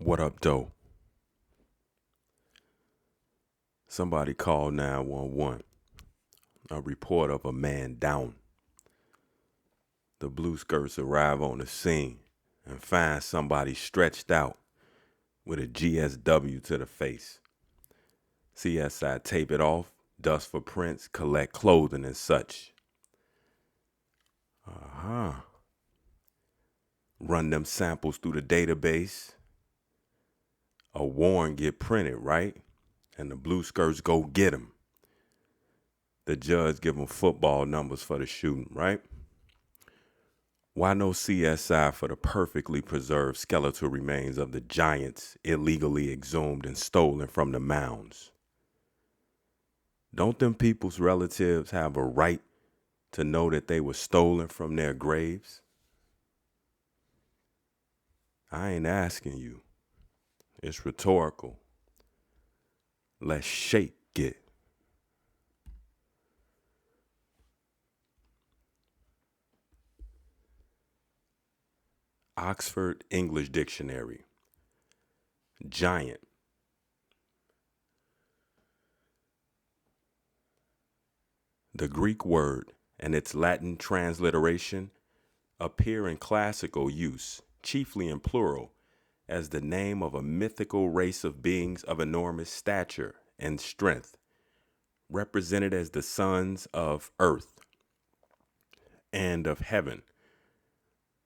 What up, though? Somebody called 911. A report of a man down. The blue skirts arrive on the scene and find somebody stretched out with a GSW to the face. CSI tape it off, dust for prints, collect clothing and such. Run them samples through the database. A warrant get printed, right? And the blue skirts go get him. The judge give them football numbers for the shooting, right? Why no CSI for the perfectly preserved skeletal remains of the giants illegally exhumed and stolen from the mounds? Don't them people's relatives have a right to know that they were stolen from their graves? I ain't asking you. It's rhetorical. Let's shake it. Oxford English Dictionary. Giant. The Greek word and its Latin transliteration appear in classical use, chiefly in plural, as the name of a mythical race of beings of enormous stature and strength, represented as the sons of earth and of heaven,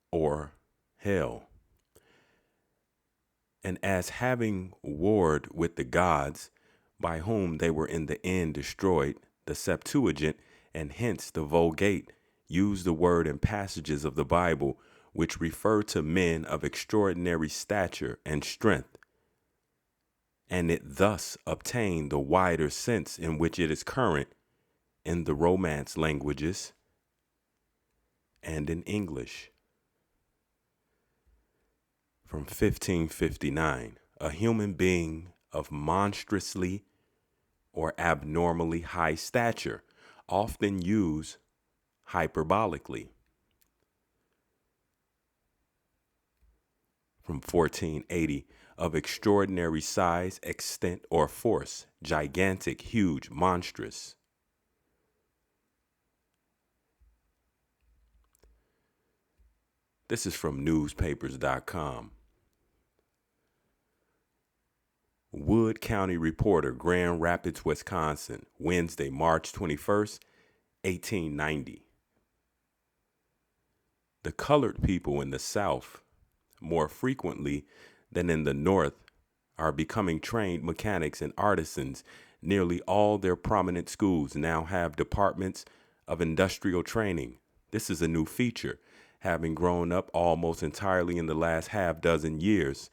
or hell, and as having warred with the gods, by whom they were in the end destroyed. The Septuagint, and hence the Vulgate, use the word in passages of the Bible which refer to men of extraordinary stature and strength, and it thus obtained the wider sense in which it is current in the Romance languages and in English. From 1559, a human being of monstrously or abnormally high stature, often used hyperbolically. From 1480, of extraordinary size, extent, or force, gigantic, huge, monstrous. This is from newspapers.com. Wood County Reporter, Grand Rapids, Wisconsin, Wednesday, March 21st, 1890. The colored people in the South, more frequently than in the North, are becoming trained mechanics and artisans. Nearly all their prominent schools now have departments of industrial training. This is a new feature, having grown up almost entirely in the last half dozen years.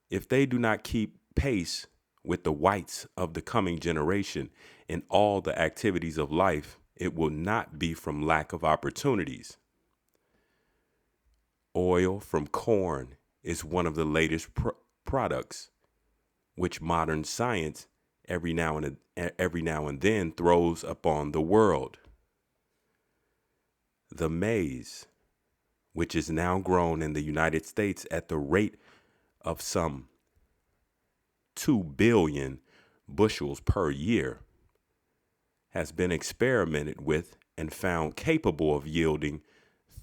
If they do not keep pace with the whites of the coming generation in all the activities of life, it will not be from lack of opportunities. Oil from corn is one of the latest products, which modern science every now and then throws upon the world. The maize, which is now grown in the United States at the rate of some 2 billion bushels per year, has been experimented with and found capable of yielding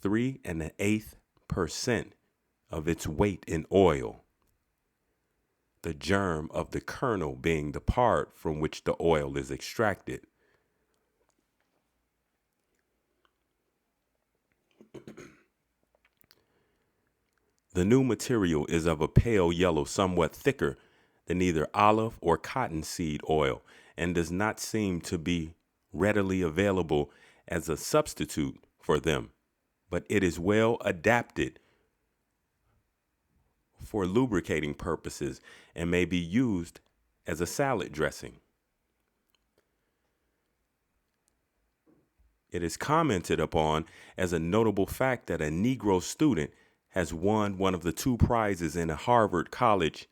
3 1/8% of its weight in oil, the germ of the kernel being the part from which the oil is extracted. The new material is of a pale yellow, somewhat thicker than either olive or cottonseed oil, and does not seem to be readily available as a substitute for them, but it is well adapted for lubricating purposes and may be used as a salad dressing. It is commented upon as a notable fact that a Negro student has won one of the 2 prizes in a Harvard College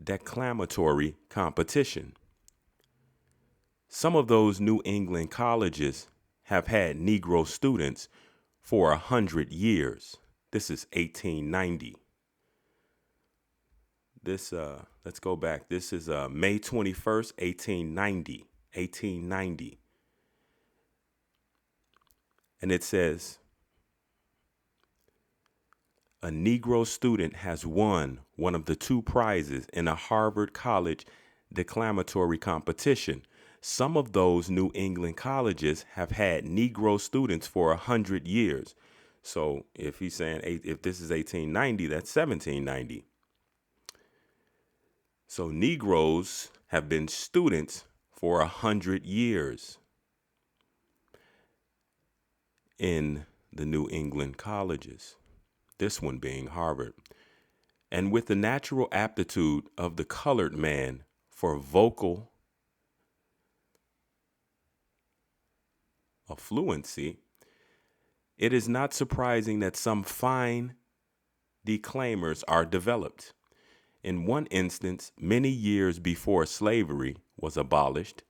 declamatory competition. Some of those New England colleges have had Negro students for 100 years. This is 1890. Let's go back. This is May 21st, 1890. 1890. And it says, a Negro student has won one of the two prizes in a Harvard College declamatory competition. Some of those New England colleges have had Negro students for 100 years. So if he's saying, if this is 1890, that's 1790. So Negroes have been students for 100 years in the New England colleges, this one being Harvard. And with the natural aptitude of the colored man for vocal affluency, it is not surprising that some fine declaimers are developed. In one instance, many years before slavery was abolished,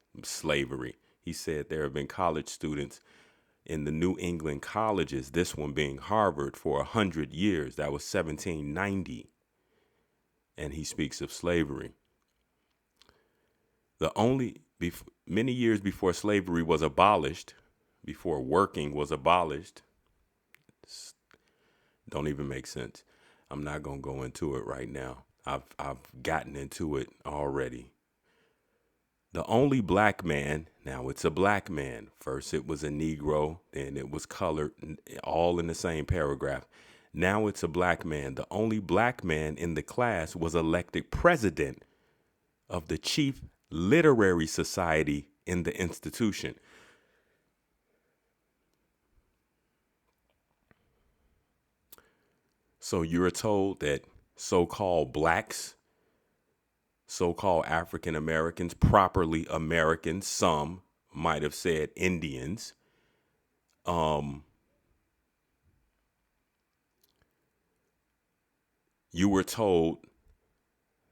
he said there have been college students in the New England colleges, this one being Harvard, for 100 years. That was 1790. And he speaks of slavery. Many years before slavery was abolished, before working was abolished, don't even make sense. I'm not going to go into it right now. I've gotten into it already. The only black man, now it's a black man. First it was a Negro, then it was colored, all in the same paragraph. Now it's a black man. The only black man in the class was elected president of the chief literary society in the institution. So you're told that so-called blacks, so-called African Americans, properly Americans, some might have said Indians, you were told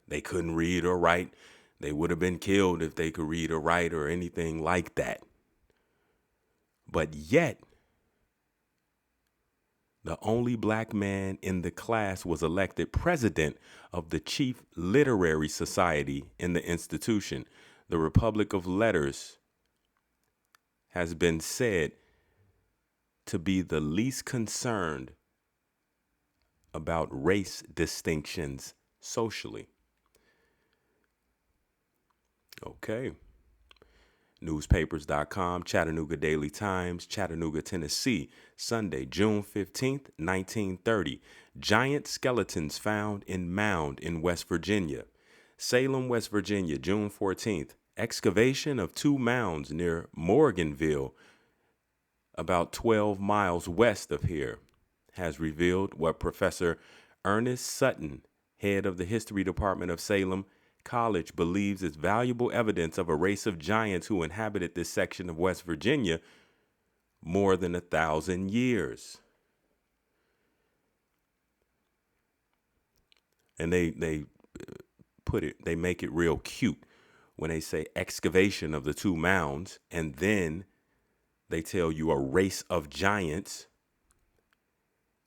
they couldn't read or write. They would have been killed if they could read or write or anything like that. But yet, the only black man in the class was elected president of the chief literary society in the institution. The Republic of Letters has been said to be the least concerned about race distinctions socially. Okay. Newspapers.com, Chattanooga Daily Times, Chattanooga, Tennessee, Sunday, June 15th, 1930. Giant skeletons found in mound in West Virginia. Salem, West Virginia, June 14th. Excavation of two mounds near Morganville, about 12 miles west of here, has revealed what Professor Ernest Sutton, head of the history department of Salem College, believes is valuable evidence of a race of giants who inhabited this section of West Virginia more than 1,000 years. And they make it real cute when they say excavation of the two mounds, and then they tell you a race of giants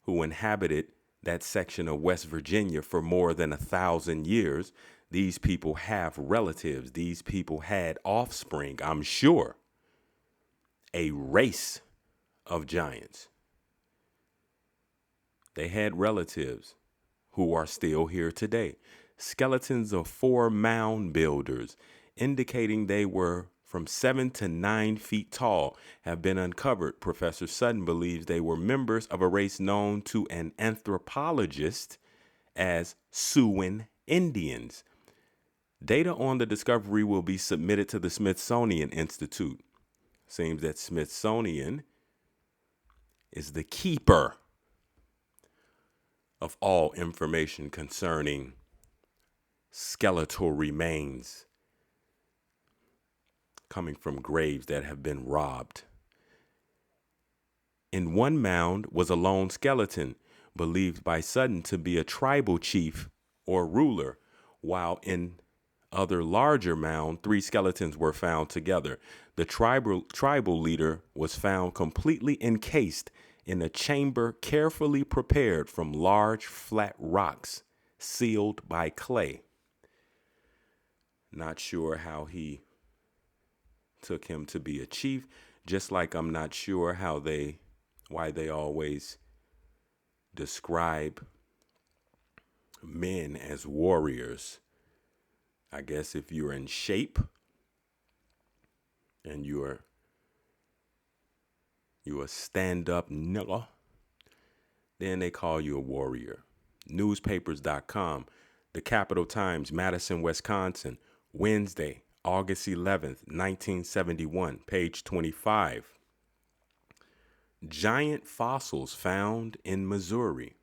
who inhabited that section of West Virginia for more than 1,000 years. These people have relatives. These people had offspring, I'm sure. A race of giants. They had relatives who are still here today. Skeletons of 4 mound builders, indicating they were from 7 to 9 feet tall, have been uncovered. Professor Sutton believes they were members of a race known to an anthropologist as Siouan Indians. Data on the discovery will be submitted to the Smithsonian Institute. Seems that Smithsonian is the keeper of all information concerning skeletal remains coming from graves that have been robbed. In one mound was a lone skeleton, believed by Sutton to be a tribal chief or ruler, while in other larger mound, 3 skeletons were found together. The tribal leader was found completely encased in a chamber carefully prepared from large flat rocks, sealed by clay. Not sure how he took him to be a chief, just like I'm not sure why they always describe men as warriors. I guess if you're in shape and you're a stand-up nigga, then they call you a warrior. Newspapers.com, the Capital Times, Madison, Wisconsin, Wednesday, August 11th, 1971, page 25. Giant fossils found in Missouri.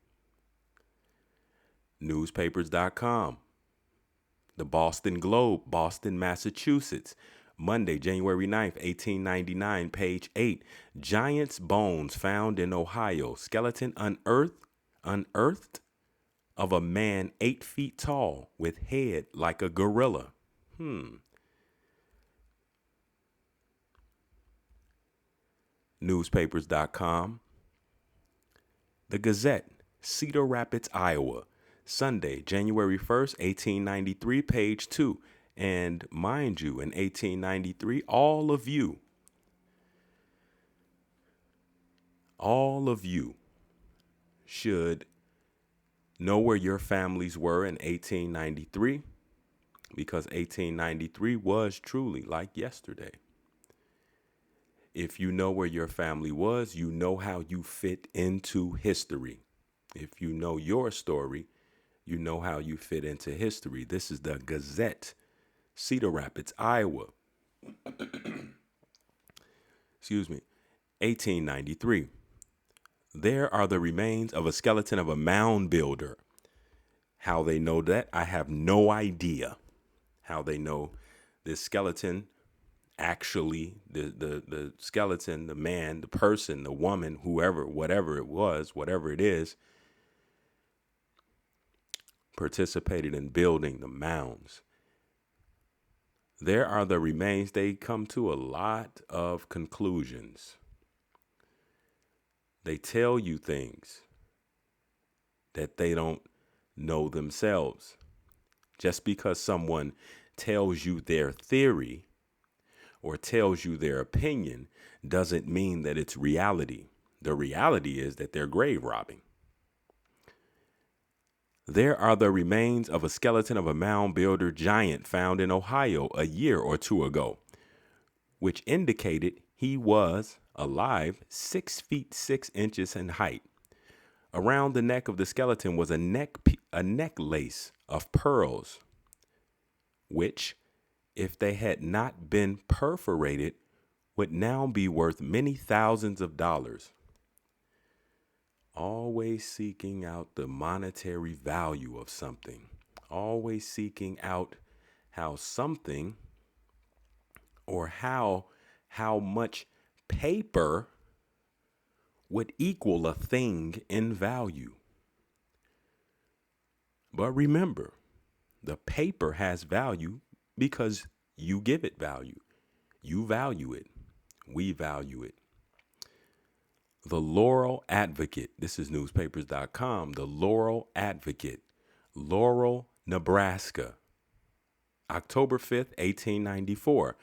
Newspapers.com, the Boston Globe, Boston, Massachusetts, Monday, January 9th, 1899, page 8. Giant's bones found in Ohio. Skeleton unearthed of a man 8 feet tall with head like a gorilla. Newspapers.com. The Gazette, Cedar Rapids, Iowa, Sunday, January 1st, 1893, page 2. And mind you, in 1893, all of you should know where your families were in 1893, because 1893 was truly like yesterday. If you know where your family was, you know how you fit into history. If you know your story, you know how you fit into history. This is the Gazette, Cedar Rapids, Iowa. Excuse me. 1893. There are the remains of a skeleton of a mound builder. How they know that, I have no idea. How they know this skeleton, actually, the skeleton, the man, the person, the woman, whoever, whatever it was, whatever it is, participated in building the mounds. There are the remains. They come to a lot of conclusions. They tell you things that they don't know themselves. Just because someone tells you their theory or tells you their opinion doesn't mean that it's reality. The reality is that they're grave robbing. There are the remains of a skeleton of a mound builder giant found in Ohio a year or two ago, which indicated he was alive 6 feet 6 inches in height. Around the neck of the skeleton was a necklace of pearls, which, if they had not been perforated, would now be worth many thousands of dollars. Always seeking out the monetary value of something. Always seeking out how something or how much paper would equal a thing in value. But remember, the paper has value because you give it value. You value it. We value it. The Laurel Advocate. This is newspapers.com. The Laurel Advocate. Laurel, Nebraska. October 5th, 1894.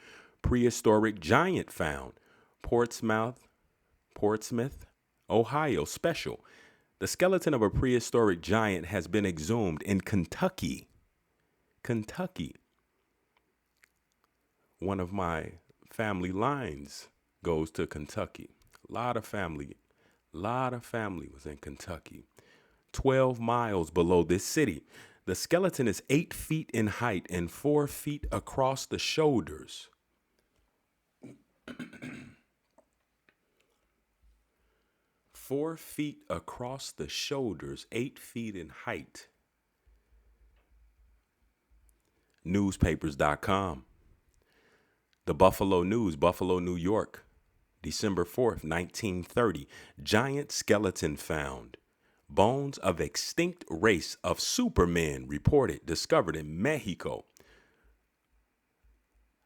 Prehistoric giant found. Portsmouth, Ohio. Special. The skeleton of a prehistoric giant has been exhumed in Kentucky. One of my family lines goes to Kentucky. A lot of family was in Kentucky. 12 miles below this city. The skeleton is 8 feet in height and 4 feet across the shoulders. 4 feet across the shoulders, 8 feet in height. Newspapers.com. The Buffalo News, Buffalo, New York, December 4th, 1930. Giant skeleton found. Bones of extinct race of supermen discovered in Mexico.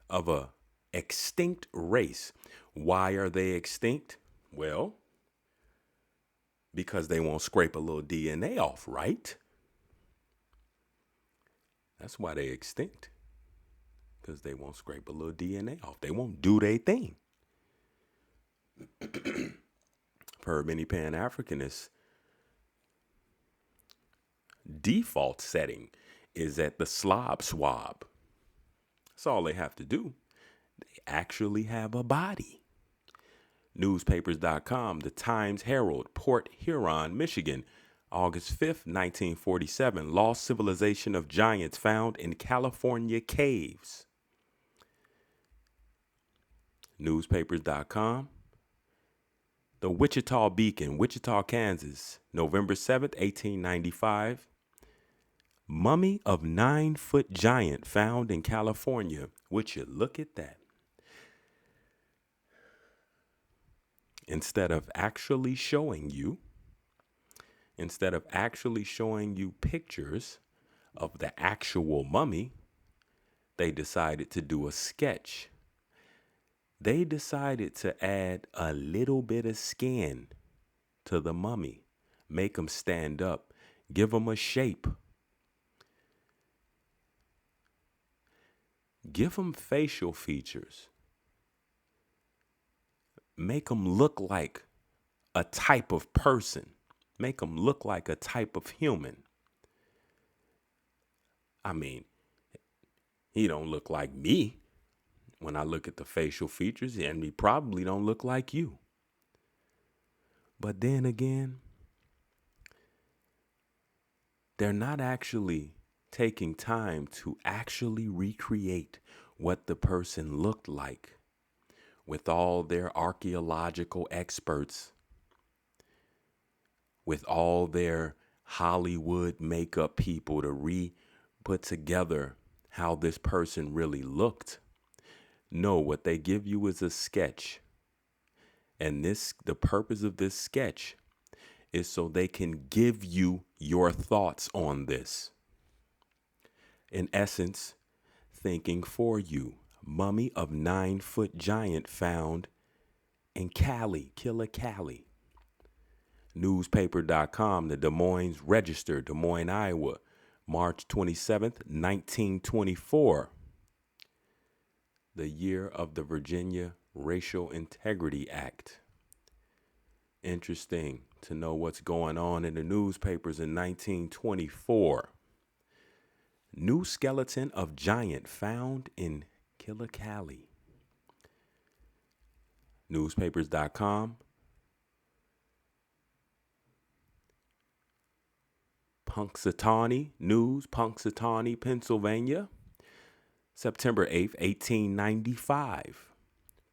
Of a extinct race. Why are they extinct? Well, because they won't scrape a little DNA off, right? That's why they're extinct. because they won't scrape a little DNA off. They won't do their thing. Per many Pan-Africanists, default setting is at the slob swab. That's all they have to do. They actually have a body. Newspapers.com, the Times Herald, Port Huron, Michigan, August 5th, 1947. Lost civilization of giants found in California caves. Newspapers.com, the Wichita Beacon, Wichita, Kansas, November 7th, 1895. Mummy of 9-foot giant found in California. Would you look at that? Instead of actually showing you pictures of the actual mummy, they decided to do a sketch. They decided to add a little bit of skin to the mummy, make him stand up, give him a shape, give him facial features, make him look like a type of person, make him look like a type of human. I mean, he don't look like me when I look at the facial features, and he probably don't look like you. But then again, they're not actually taking time to actually recreate what the person looked like with all their archaeological experts, with all their Hollywood makeup people to put together how this person really looked. No, what they give you is a sketch. And the purpose of this sketch is so they can give you your thoughts on this. In essence, thinking for you. Mummy of 9-foot giant found in Cali, Killer Cali. Newspaper.com, the Des Moines Register, Des Moines, Iowa, March 27th, 1924. The year of the Virginia Racial Integrity Act. Interesting to know what's going on in the newspapers in 1924. New skeleton of giant found in Killer Cali. Newspapers.com. Punxsutawney News, Punxsutawney, Pennsylvania, September 8th, 1895.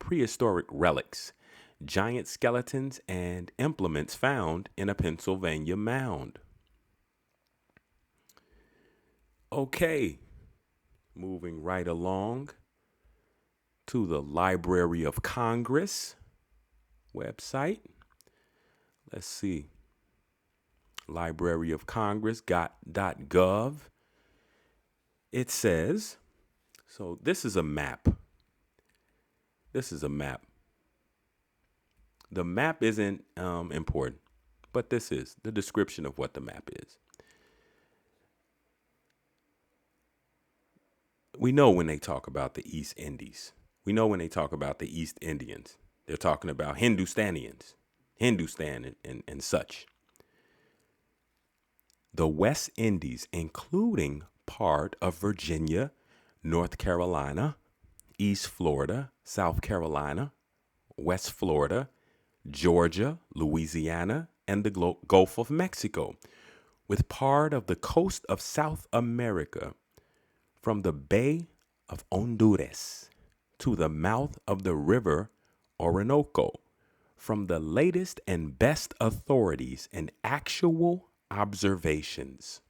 Prehistoric relics, giant skeletons, and implements found in a Pennsylvania mound. Okay, moving right along to the Library of Congress website. Let's see. Library of Congress .gov. It says, so this is a map. The map isn't important, but this is the description of what the map is. We know when they talk about the East Indies. We know when they talk about the East Indians. They're talking about Hindustanians, Hindustan and such. The West Indies, including part of Virginia, North Carolina, East Florida, South Carolina, West Florida, Georgia, Louisiana, and the Gulf of Mexico, with part of the coast of South America, from the Bay of Honduras to the mouth of the river Orinoco, from the latest and best authorities and actual observations.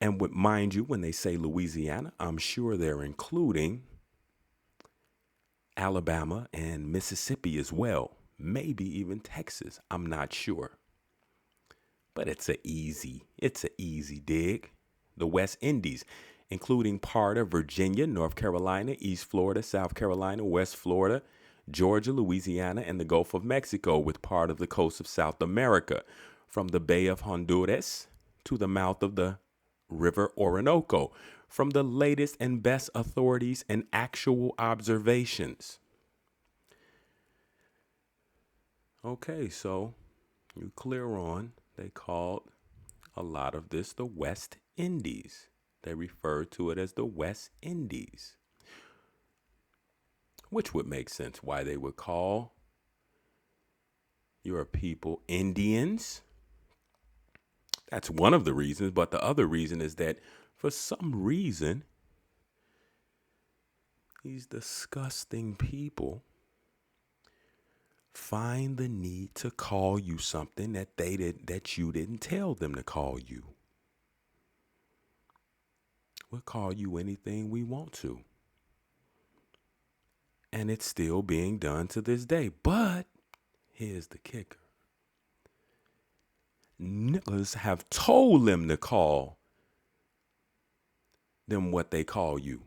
And mind you, when they say Louisiana, I'm sure they're including Alabama and Mississippi as well, maybe even Texas. I'm not sure. But it's a easy dig. The West Indies, including part of Virginia, North Carolina, East Florida, South Carolina, West Florida, Georgia, Louisiana, and the Gulf of Mexico, with part of the coast of South America, from the Bay of Honduras to the mouth of the River Orinoco from the latest and best authorities and actual observations. Okay, so you clear on, they called a lot of this the West Indies. They referred to it as the West Indies, which would make sense why they would call your people Indians. That's one of the reasons, but the other reason is that for some reason, these disgusting people find the need to call you something that you didn't tell them to call you. We'll call you anything we want to. And it's still being done to this day. But here's the kicker. Niggas have told them to call them what they call you.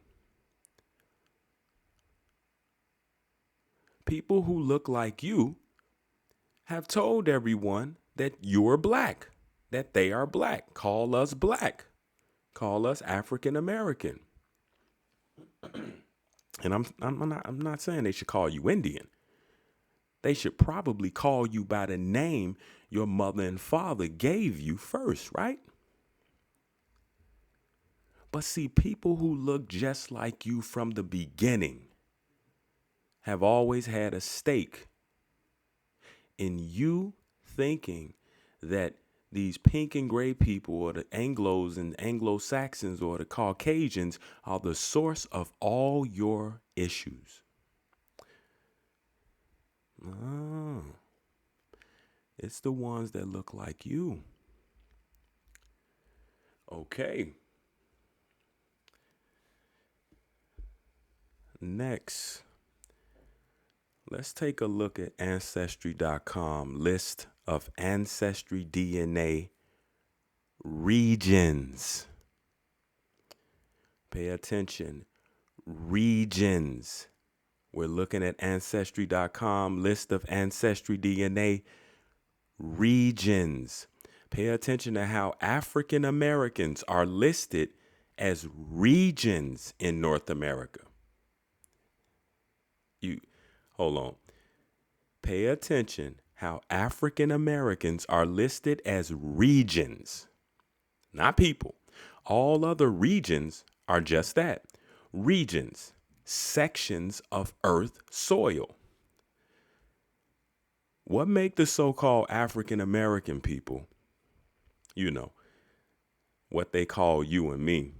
People who look like you have told everyone that you're black, that they are black. Call us black. Call us African American. And I'm not saying they should call you Indian. They should probably call you by the name your mother and father gave you first, right? But see, people who look just like you from the beginning have always had a stake in you thinking that these pink and gray people or the Anglos and Anglo-Saxons or the Caucasians are the source of all your issues. Oh, it's the ones that look like you. Okay. Next, let's take a look at Ancestry.com list of ancestry DNA regions. Pay attention. Regions. We're looking at Ancestry.com list of ancestry DNA regions. Pay attention to how African Americans are listed as regions in North America. Hold on. Pay attention how African Americans are listed as regions, not people. All other regions are just that, regions, sections of earth soil. What make the so-called African American people, what they call you and me,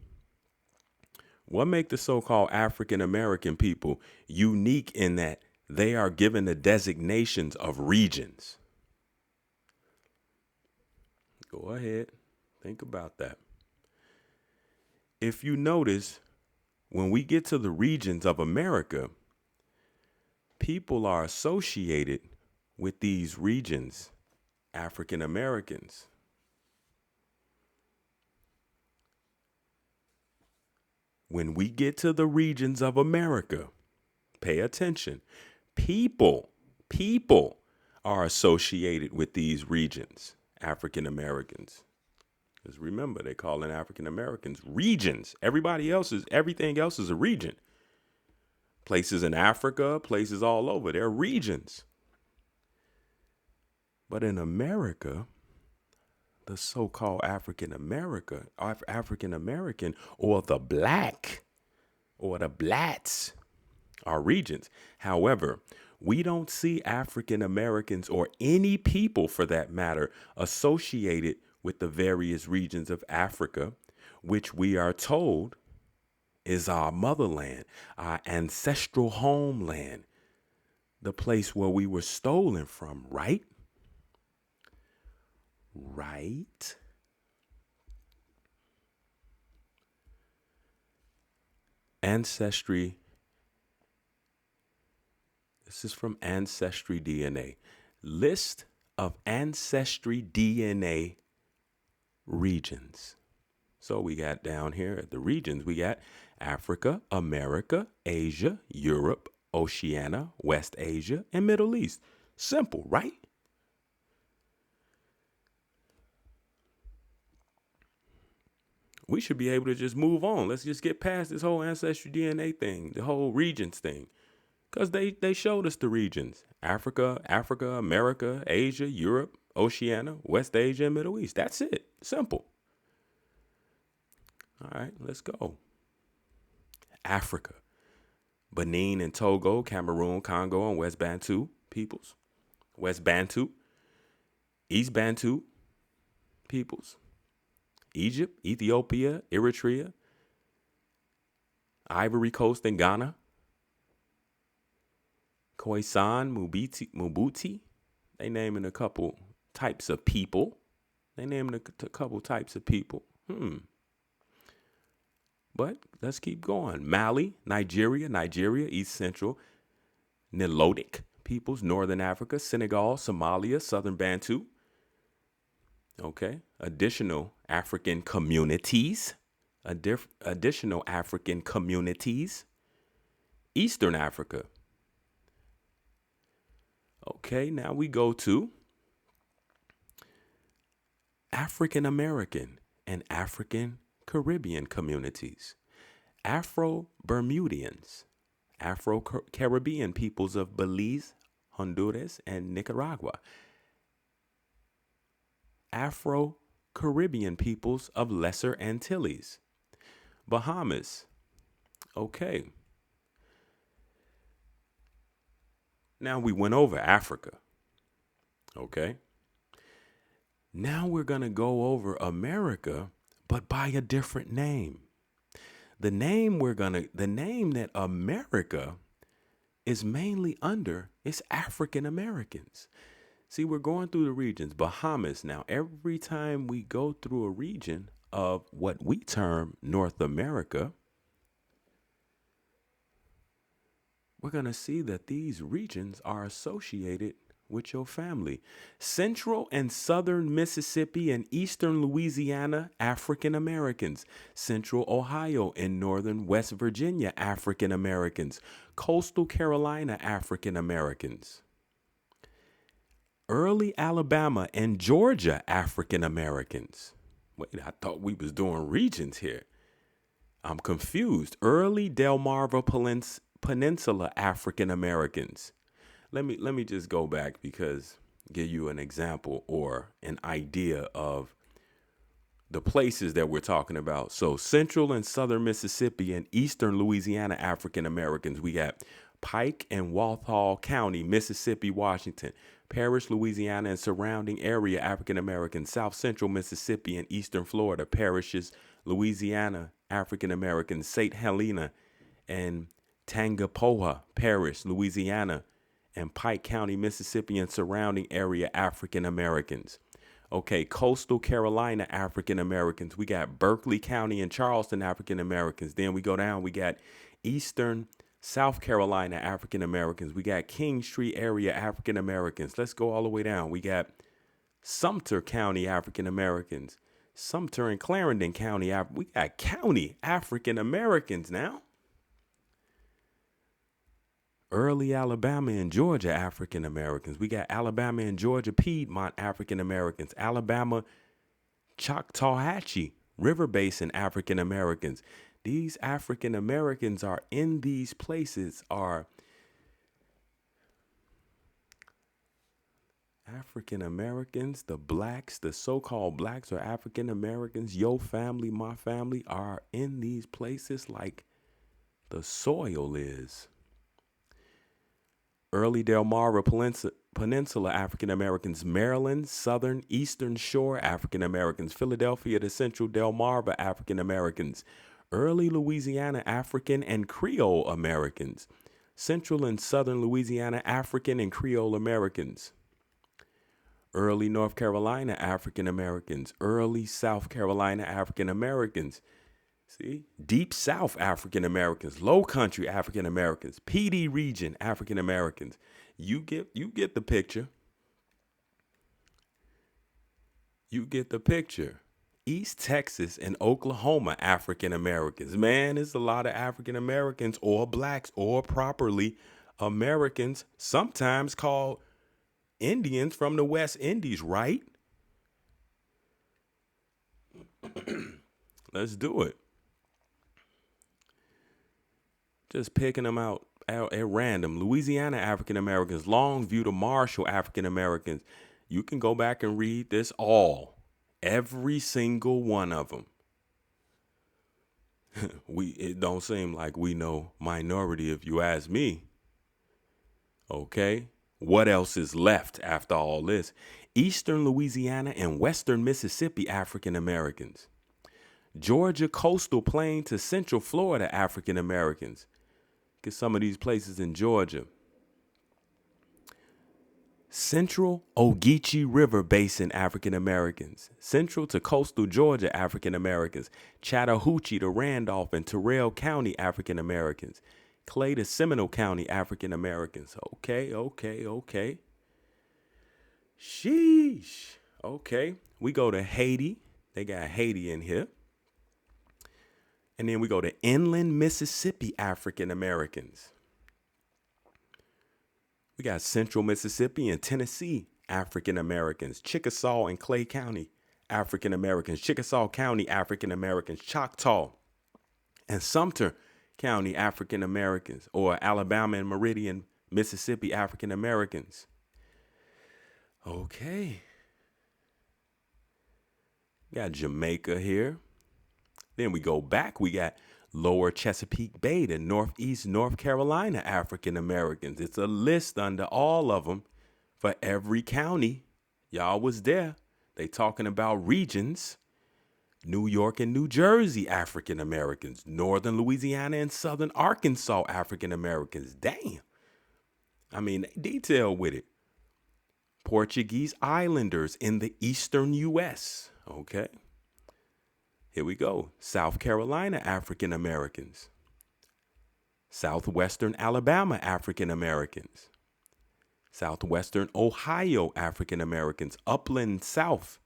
what make the so-called African American people unique in that they are given the designations of regions? Go ahead, think about that. If you notice, when we get to the regions of America, people are associated with these regions, African Americans. When we get to the regions of America, pay attention. People are associated with these regions, African Americans. Because remember, they call in African Americans regions. Everything else is a region. Places in Africa, places all over, they're regions. But in America, the so-called African American, or the black, or the blacks are regions. However, we don't see African Americans or any people for that matter associated with the various regions of Africa, which we are told is our motherland, our ancestral homeland, the place where we were stolen from, right? Right? Ancestry. This is from Ancestry DNA. List of Ancestry DNA regions. So we got down here at the regions, we got Africa, America, Asia, Europe, Oceania, West Asia, and Middle East. Simple, right? We should be able to just move on. Let's just get past this whole ancestry DNA thing, the whole regions thing. Because they showed us the regions: Africa, America, Asia, Europe, Oceania, West Asia, and Middle East. That's it. Simple. All right, let's go. Africa: Benin and Togo, Cameroon, Congo, and West Bantu peoples. West Bantu, East Bantu peoples. Egypt, Ethiopia, Eritrea, Ivory Coast, and Ghana. Khoisan, Mubuti. They naming a couple types of people. But let's keep going. Mali, Nigeria, East Central, Nilotic peoples, Northern Africa, Senegal, Somalia, Southern Bantu. Okay. Additional African communities. Eastern Africa. Okay, now we go to African American and African Caribbean communities. Afro-Bermudians, Afro-Caribbean peoples of Belize, Honduras, and Nicaragua. Afro-Caribbean peoples of Lesser Antilles. Bahamas. Okay. Now we went over Africa. Okay. Now we're going to go over America, but by a different name. The name that America is mainly under is African Americans. See, we're going through the regions. Bahamas. Now, every time we go through a region of what we term North America, we're going to see that these regions are associated with your family. Central and Southern Mississippi and Eastern Louisiana, African Americans. Central Ohio and Northern West Virginia, African Americans. Coastal Carolina, African Americans. Early Alabama and Georgia, African Americans. Wait, I thought we was doing regions here. I'm confused. Early Delmarva Peninsula, African Americans. Let me just go back because give you an example or an idea of the places that we're talking about. So Central and Southern Mississippi and Eastern Louisiana, African Americans. We got Pike and Walthall County, Mississippi, Washington. Parish, Louisiana, and surrounding area, African Americans. South Central Mississippi and Eastern Florida, parishes, Louisiana, African Americans. St. Helena and Tangipahoa Parish, Louisiana, and Pike County, Mississippi, and surrounding area, African Americans. Okay, Coastal Carolina, African Americans. We got Berkeley County and Charleston, African Americans. Then we go down, we got Eastern South Carolina, African Americans. We got King Street area, African Americans. Let's go all the way down. We got Sumter County, African Americans. Sumter and Clarendon County. We got county African Americans now. Early Alabama and Georgia, African Americans. We got Alabama and Georgia Piedmont, African Americans. Alabama, Choctawhatchee, River Basin, African Americans. These African Americans are in these places are African Americans, the blacks, the so-called blacks or African Americans, your family, my family are in these places like the soil is. Early Delmarva Peninsula, African Americans. Maryland, Southern, Eastern Shore, African Americans. Philadelphia to Central Delmarva, African Americans. Early Louisiana, African and Creole Americans. Central and Southern Louisiana, African and Creole Americans. Early North Carolina, African Americans. Early South Carolina, African Americans. See, Deep South African Americans, Low Country African Americans, PD region African Americans. You get the picture. You get the picture. East Texas and Oklahoma African Americans. Man, it's a lot of African Americans or blacks or properly Americans, sometimes called Indians from the West Indies, right? Let's do it. Just picking them out at random. Louisiana African Americans, Longview to Marshall African Americans. You can go back and read this all. Every single one of them. It don't seem like we know minority if you ask me. Okay? What else is left after all this? Eastern Louisiana and Western Mississippi African Americans. Georgia coastal plain to Central Florida African Americans. Get some of these places in Georgia. Central Ogeechee River Basin African Americans. Central to coastal Georgia African Americans. Chattahoochee to Randolph and Terrell County African Americans. Clay to Seminole County African Americans. Okay. Sheesh. Okay. We go to Haiti. They got Haiti in here. And then we go to inland Mississippi African Americans. We got Central Mississippi and Tennessee African Americans. Chickasaw and Clay County African Americans. Chickasaw County African Americans. Choctaw and Sumter County African Americans. Or Alabama and Meridian, Mississippi African Americans. Okay. Got Jamaica here. Then we go back. We got Lower Chesapeake Bay to Northeast North Carolina African Americans. It's a list under all of them for every county. Y'all was there. They talking about regions. New York and New Jersey African Americans. Northern Louisiana and Southern Arkansas African Americans. Damn. I mean, they detail with it. Portuguese Islanders in the Eastern U.S. Okay. Here we go. South Carolina African Americans. Southwestern Alabama African Americans. Southwestern Ohio African Americans. Upland South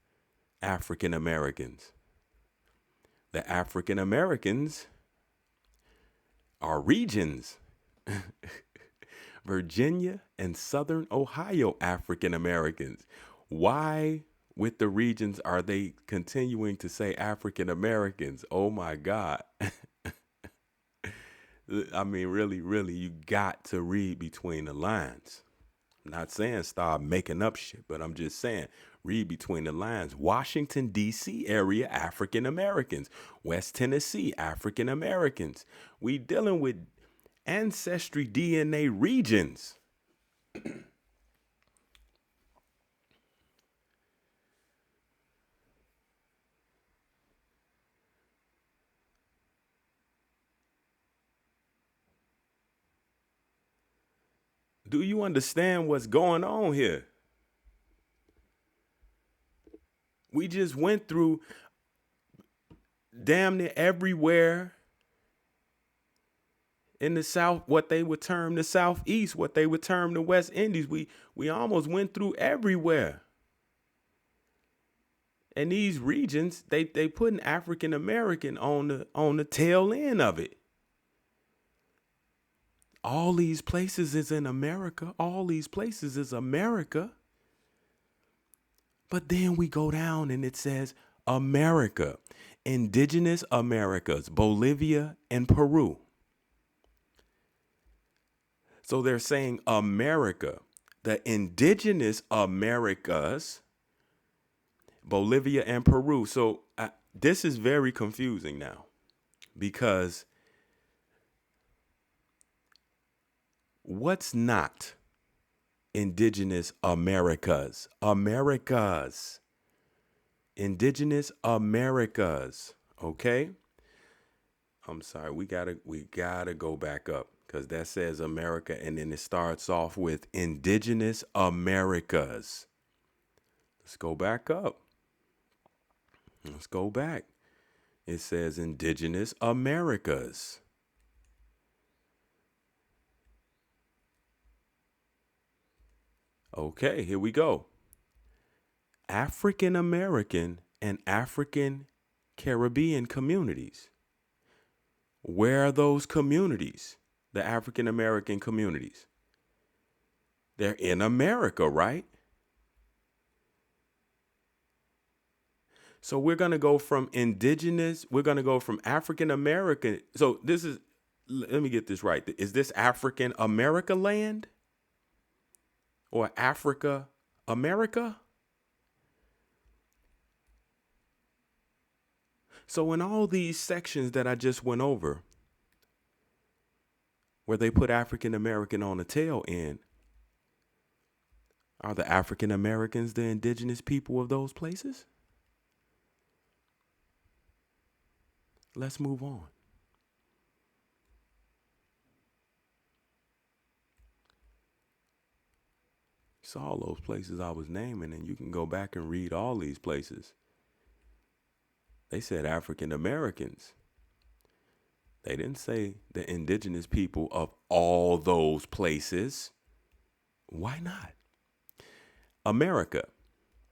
African Americans. The African Americans are regions. Virginia and Southern Ohio African Americans. Why with the regions are they continuing to say African Americans? Oh my God. I mean, really, you got to read between the lines. I'm not saying start making up shit, but I'm just saying read between the lines. Washington, D.C. area African Americans. West Tennessee African Americans. We dealing with ancestry DNA regions. Do you understand what's going on here? We just went through damn near everywhere in the South, what they would term the Southeast, what they would term the West Indies. We almost went through everywhere. And these regions, they put an African American on the tail end of it. All these places is in America. All these places is America. But then we go down and it says America, indigenous Americas, Bolivia and Peru. So they're saying America, the indigenous Americas, Bolivia and Peru. So this is very confusing now because what's not indigenous Americas? Americas. Indigenous Americas. Okay? I'm sorry. We gotta go back up because that says America and then it starts off with indigenous Americas. Let's go back up. Let's go back. It says indigenous Americas. Okay, here we go. African American and African Caribbean communities. Where are those communities? The African American communities. They're in America, right? So we're going to go from indigenous, we're going to go from African American. So this is, let me get this right. Is this African America land or Africa America? So in all these sections that I just went over, where they put African American on the tail end, are the African Americans the indigenous people of those places? Let's move on. It's all those places I was naming, and you can go back and read all these places. They said African Americans. They didn't say the indigenous people of all those places. Why not? America.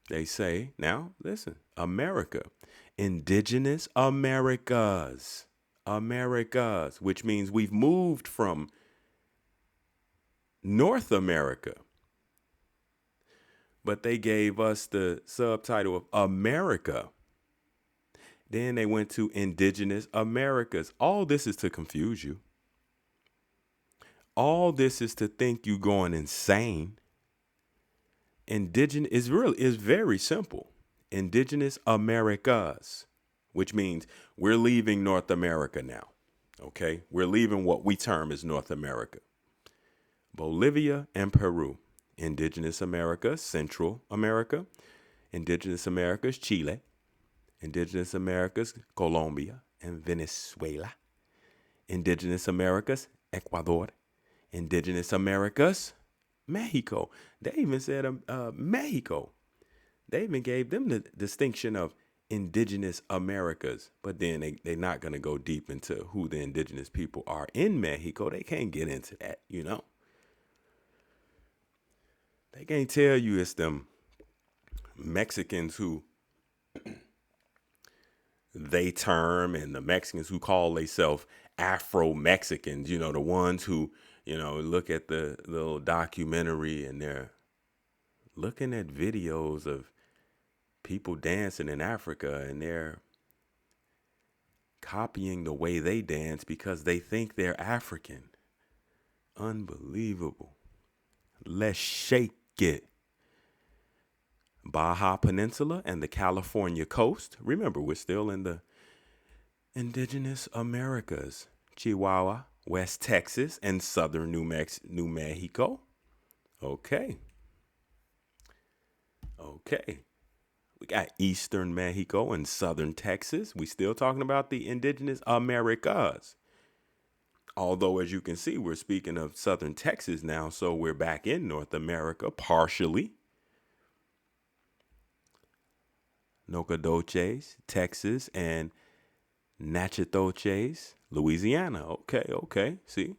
They say, now listen, America, indigenous Americas, which means we've moved from North America. But they gave us the subtitle of America. Then they went to indigenous Americas. All this is to confuse you. All this is to think you going insane. Indigenous is very simple. Indigenous Americas, which means we're leaving North America now. Okay, we're leaving what we term as North America. Bolivia and Peru, indigenous America, Central America, indigenous Americas, Chile, indigenous Americas, Colombia and Venezuela, indigenous Americas, Ecuador, indigenous Americas, Mexico. They even said Mexico. They even gave them the distinction of indigenous Americas, but then they're not going to go deep into who the indigenous people are in Mexico. They can't get into that, you know. They can't tell you it's them Mexicans who they term, and the Mexicans who call themselves Afro-Mexicans, you know, the ones who, you know, look at the little documentary and they're looking at videos of people dancing in Africa and they're copying the way they dance because they think they're African. Unbelievable. Let's shake it. Baja Peninsula and the California coast. Remember, we're still in the indigenous Americas. Chihuahua, West Texas, and southern New Mexico. Okay. We got eastern Mexico and southern Texas. We still talking about the indigenous Americas. Although, as you can see, we're speaking of southern Texas now, so we're back in North America partially. Nacogdoches, Texas, and Natchitoches, Louisiana. Okay. See?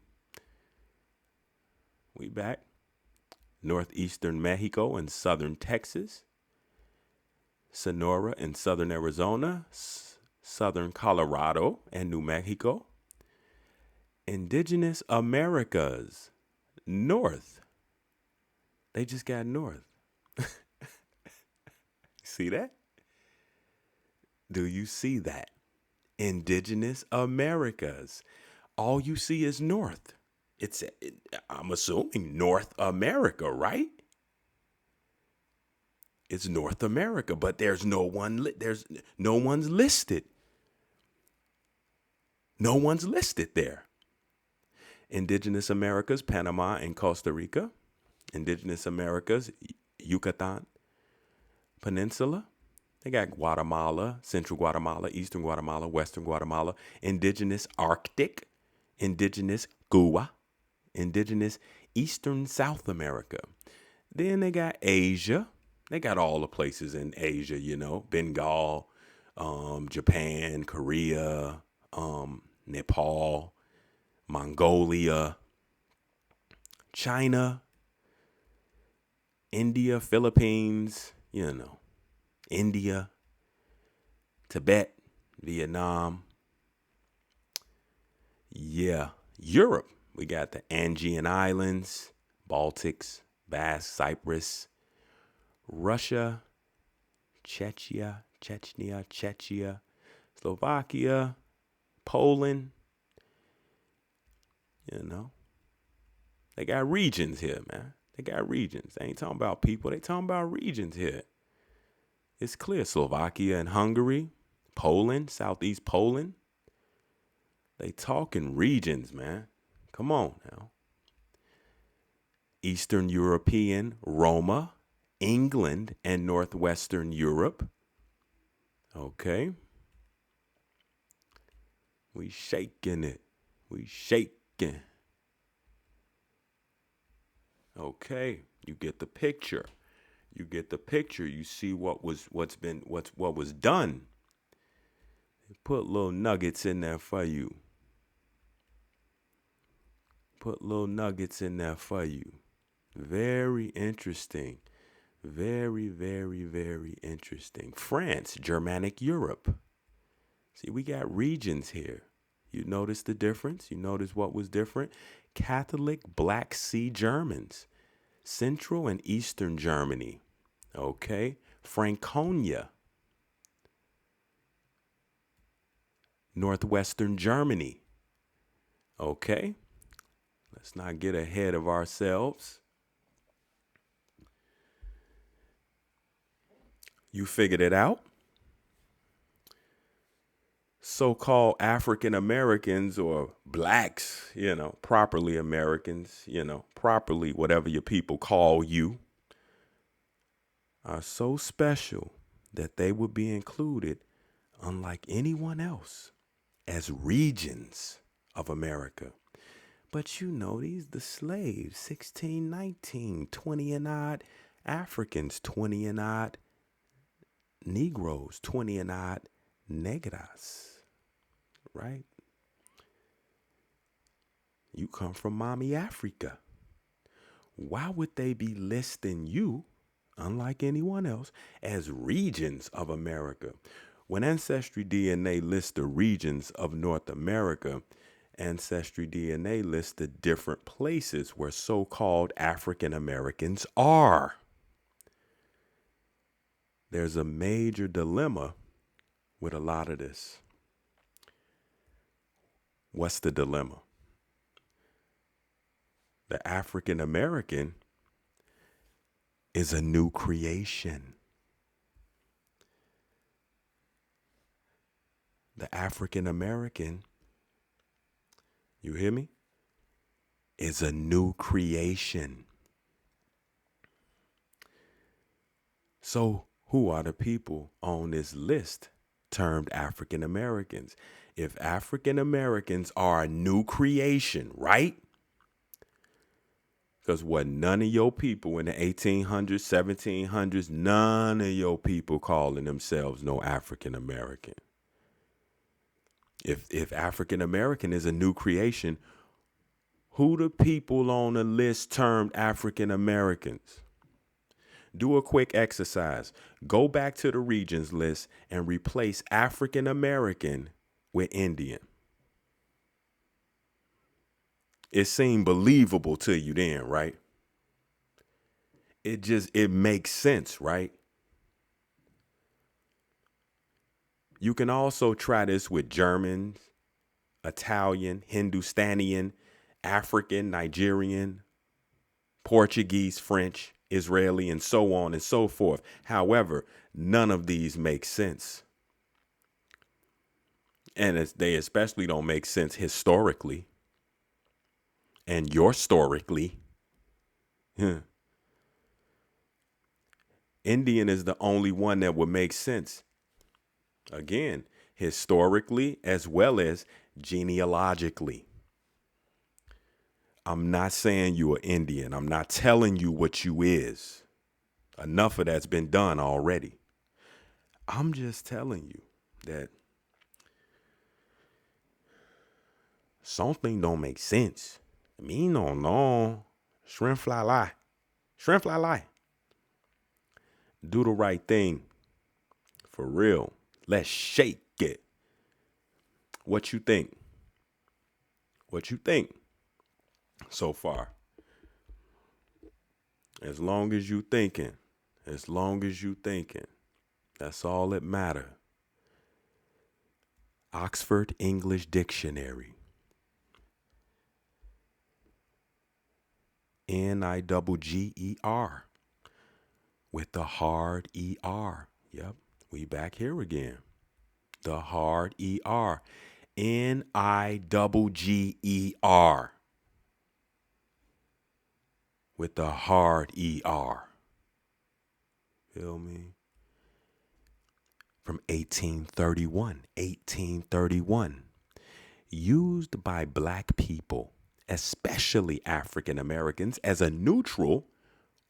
We back. Northeastern Mexico and southern Texas. Sonora and southern Arizona. Southern Colorado and New Mexico. Indigenous Americas. North. They just got north. See that? Do you see that? Indigenous Americas. All you see is north. I'm assuming North America, right? It's North America, but there's no one's listed. No one's listed there. Indigenous Americas, Panama and Costa Rica. Indigenous Americas, Yucatan Peninsula. They got Guatemala, Central Guatemala, Eastern Guatemala, Western Guatemala, Indigenous Arctic, Indigenous Gua, Indigenous Eastern South America. Then they got Asia. They got all the places in Asia, you know, Bengal, Japan, Korea, Nepal, Mongolia, China, India, Philippines, you know. India, Tibet, Vietnam. Yeah, Europe. We got the Aegean Islands, Baltics, Bask, Cyprus, Russia, Czechia, Chechnya, Czechia, Slovakia, Poland. You know, they got regions here, man. They got regions. They ain't talking about people. They talking about regions here. It's clear. Slovakia and Hungary, Poland, Southeast Poland. They talking regions, man. Come on now. Eastern European, Roma, England, and Northwestern Europe. Okay. We shaking it. We shaking. Okay. You get the picture. You get the picture. You see what was done. Put little nuggets in there for you. Put little nuggets in there for you. Very interesting. Very, very, very interesting. France, Germanic Europe. See, we got regions here. You notice the difference? You notice what was different? Catholic Black Sea Germans, Central and Eastern Germany. Okay. Franconia, Northwestern Germany. Okay. Let's not get ahead of ourselves. You figured it out? So-called African Americans or blacks, properly Americans, properly whatever your people call you, are so special that they would be included, unlike anyone else, as regions of America. But the slaves, 16, 19, 20 and odd Africans, 20 and odd Negroes, 20 and odd negras, right? You come from mommy Africa. Why would they be listing you, unlike anyone else, as regions of America? When Ancestry DNA lists the regions of North America, Ancestry DNA lists the different places where so-called African Americans are. There's a major dilemma with a lot of this. What's the dilemma? The African American is a new creation. The African American, you hear me, is a new creation. So who are the people on this list termed African Americans? If African Americans are a new creation, right? Because none of your people in the 1800s, 1700s, none of your people calling themselves no African American. If African American is a new creation, who the people on the list termed African Americans? Do a quick exercise. Go back to the regions list and replace African American with Indian. It seemed believable to you then, right? It makes sense, right? You can also try this with Germans, Italian, Hindustanian, African, Nigerian, Portuguese, French, Israeli, and so on and so forth. However, none of these make sense. And they especially don't make sense historically and historically. Indian is the only one that would make sense. Again, historically as well as genealogically. I'm not saying you are Indian. I'm not telling you what you is. Enough of that's been done already. I'm just telling you that something don't make sense. Me no. Shrimp fly lie. Shrimp fly lie. Do the right thing. For real. Let's shake it. What you think? What you think so far? As long as you thinking. That's all that matter. Oxford English Dictionary. Niger with the hard ER. Yep, we back here again. The hard ER. Niger with the hard ER. Feel me? From 1831. Used by black people, especially African Americans, as a neutral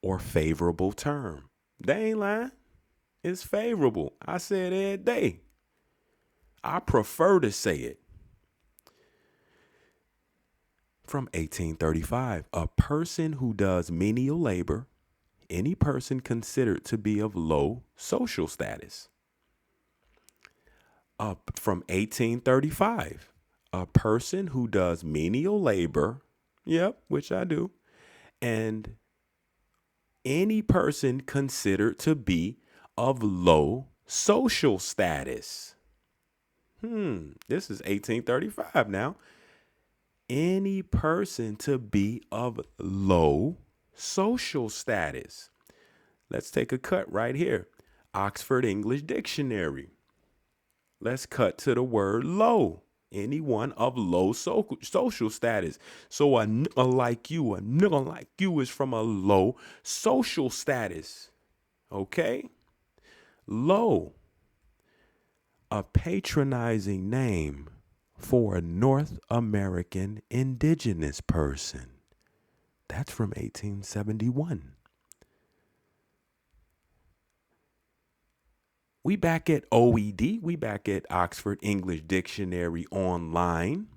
or favorable term. They ain't lying. It's favorable. I say it every day. I prefer to say it. From 1835, a person who does menial labor, any person considered to be of low social status. From 1835, a person who does menial labor, yep, which I do, and any person considered to be of low social status. This is 1835 now. Any person to be of low social status. Let's take a cut right here. Oxford English Dictionary. Let's cut to the word low. Anyone of low social status. So a nigga like you is from a low social status. Okay? Low. A patronizing name for a North American indigenous person. That's from 1871. We back at OED. We back at Oxford English Dictionary online.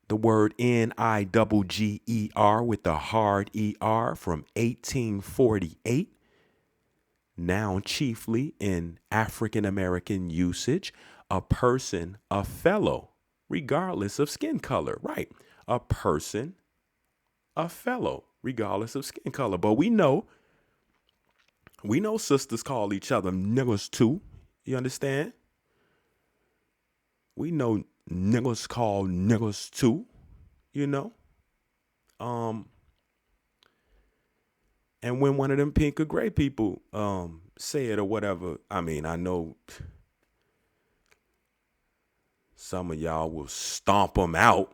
The word Niger with the hard ER from 1848. Now chiefly in African American usage. A person, a fellow, regardless of skin color. Right. A person, a fellow, regardless of skin color. But we know sisters call each other niggas too. You understand? We know niggas call niggas too, you know? And when one of them pink or gray people say it or whatever, I mean, I know some of y'all will stomp them out.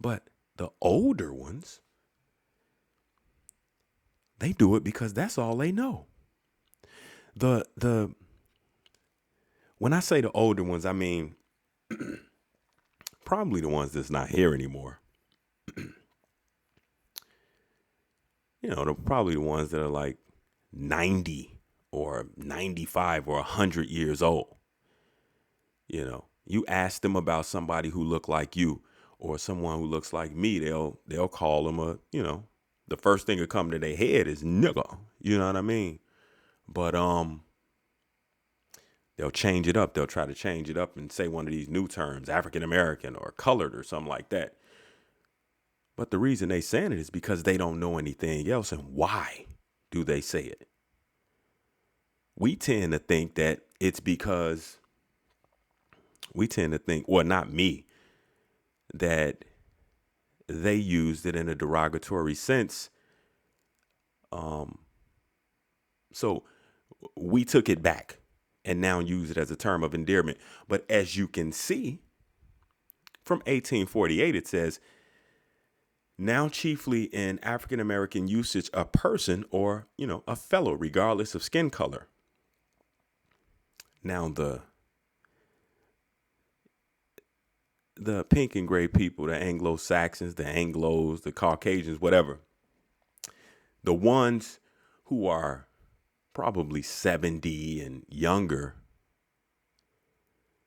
But the older ones, they do it because that's all they know. When I say the older ones, I mean probably the ones that's not here anymore. Probably the ones that are like 90 or 95 or 100 years old. You ask them about somebody who look like you or someone who looks like me, they'll call them the first thing that come to their head is nigga. You know what I mean? But they'll change it up. They'll try to change it up and say one of these new terms, African American or colored or something like that. But the reason they saying it is because they don't know anything else. And why do they say it? We tend to think that it's because well, not me, that they used it in a derogatory sense. So we took it back and now use it as a term of endearment. But as you can see, from 1848, it says, now chiefly in African American usage, a person or, a fellow, regardless of skin color. Now the pink and gray people, the Anglo-Saxons, the Anglos, the Caucasians, whatever, the ones who are probably 70 and younger,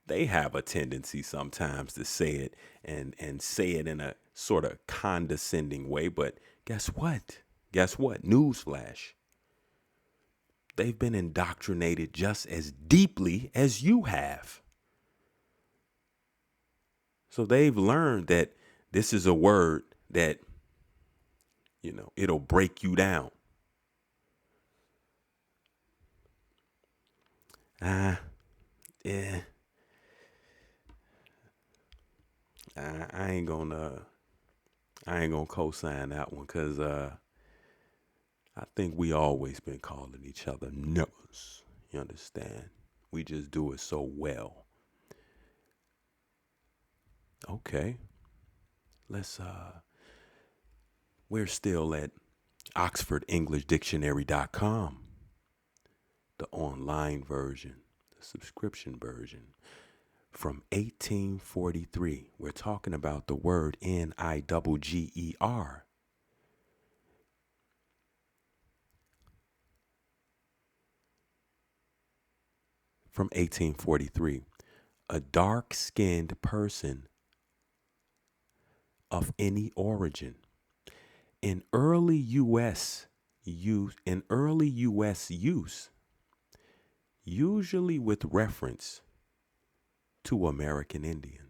they have a tendency sometimes to say it and say it in a sort of condescending way. But guess what? Newsflash. They've been indoctrinated just as deeply as you have. So they've learned that this is a word that, It'll break you down. Ah, yeah. I ain't gonna co-sign that one because I think we always been calling each other nevers. You understand? We just do it so well. Okay, let's we're still at OxfordEnglishDictionary.com, the online version, the subscription version from 1843. We're talking about the word Niger from 1843. A dark-skinned person of any origin. In early US use, usually with reference to American Indians.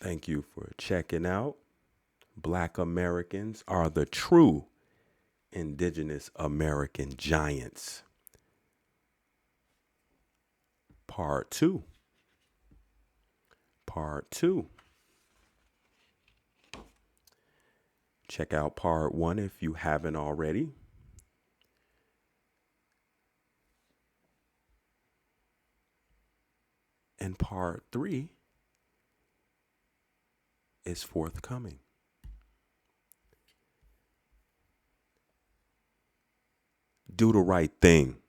Thank you for checking out. Black Americans are the true indigenous American giants. Part 2. Part 2. Check out part 1 if you haven't already. And part 3 is forthcoming. Do the right thing.